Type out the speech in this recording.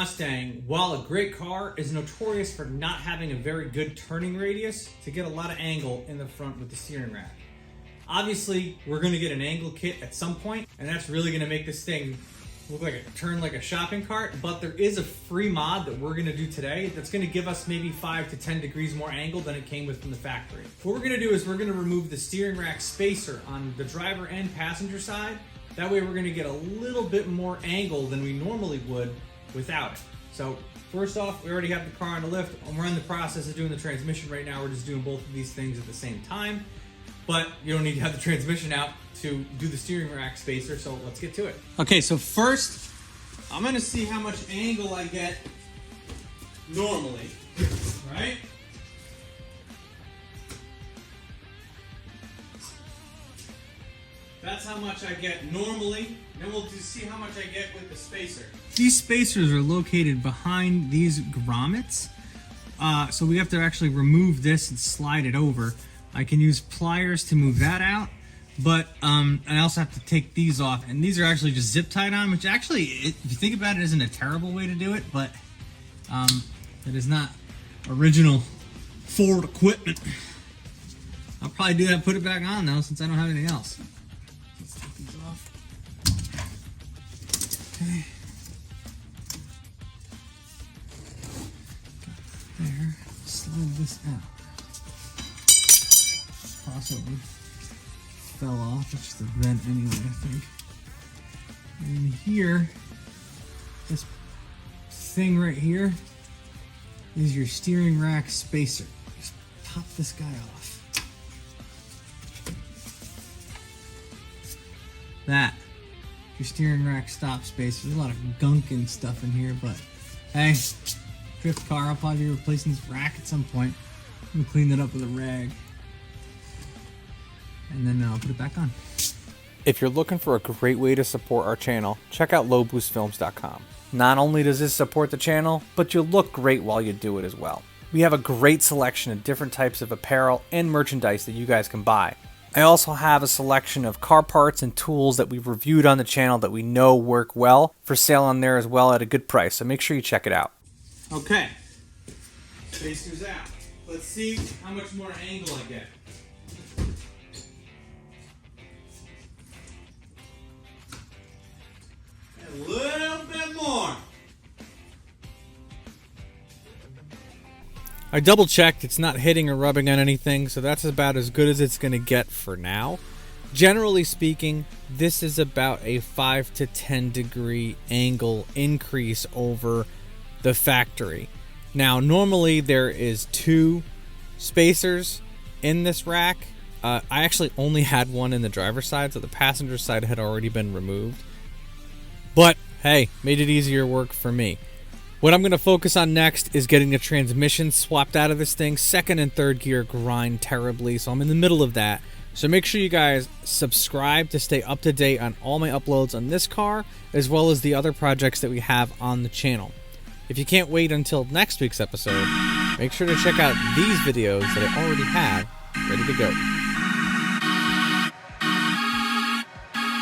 Mustang, while a great car, is notorious for not having a very good turning radius to get a lot of angle in the front with the steering rack. Obviously, we're going to get an angle kit at some point, and that's really going to make this thing look like turn like a shopping cart, but there is a free mod that we're going to do today that's going to give us maybe 5 to 10 degrees more angle than it came with from the factory. What we're going to do is we're going to remove the steering rack spacer on the driver and passenger side. That way we're going to get a little bit more angle than we normally would without it. So first off, we already have the car on the lift, and we're in the process of doing the transmission right now. We're just doing both of these things at the same time, but you don't need to have the transmission out to do the steering rack spacer, so let's get to it. Okay, so first, I'm gonna see how much angle I get normally, right? That's how much I get normally. Then we'll just see how much I get with the spacer. These spacers are located behind these grommets, so we have to actually remove this and slide it over. I can use pliers to move that out, but I also have to take these off, and these are actually just zip tied on, which actually, if you think about it, isn't a terrible way to do it, but it is not original Ford equipment. I'll probably do that, put it back on though, since I don't have anything else. Let's take these off. Okay. Got it there. Slide this out. Possibly fell off. It's just a vent anyway, I think. And here, this thing right here is your steering rack spacer. Just pop this guy off. That, your steering rack stop spacer. There's a lot of gunk and stuff in here, but hey, drift car, I'll probably be replacing this rack at some point. I'm gonna clean that up with a rag, and then I'll put it back on. If you're looking for a great way to support our channel, check out lowboostfilms.com. Not only does this support the channel, but you'll look great while you do it as well. We have a great selection of different types of apparel and merchandise that you guys can buy. I also have a selection of car parts and tools that we've reviewed on the channel that we know work well for sale on there as well at a good price, so make sure you check it out. Okay, spacer's out. Let's see how much more angle I get. A little bit more. I double checked, it's not hitting or rubbing on anything, so that's about as good as it's going to get for now. Generally speaking, this is about a 5 to 10 degree angle increase over the factory. Now, normally there is 2 spacers in this rack. I actually only had one in the driver's side, so the passenger side had already been removed. But hey, made it easier work for me. What I'm going to focus on next is getting the transmission swapped out of this thing. Second and third gear grind terribly, so I'm in the middle of that. So make sure you guys subscribe to stay up to date on all my uploads on this car, as well as the other projects that we have on the channel. If you can't wait until next week's episode, make sure to check out these videos that I already have ready to go.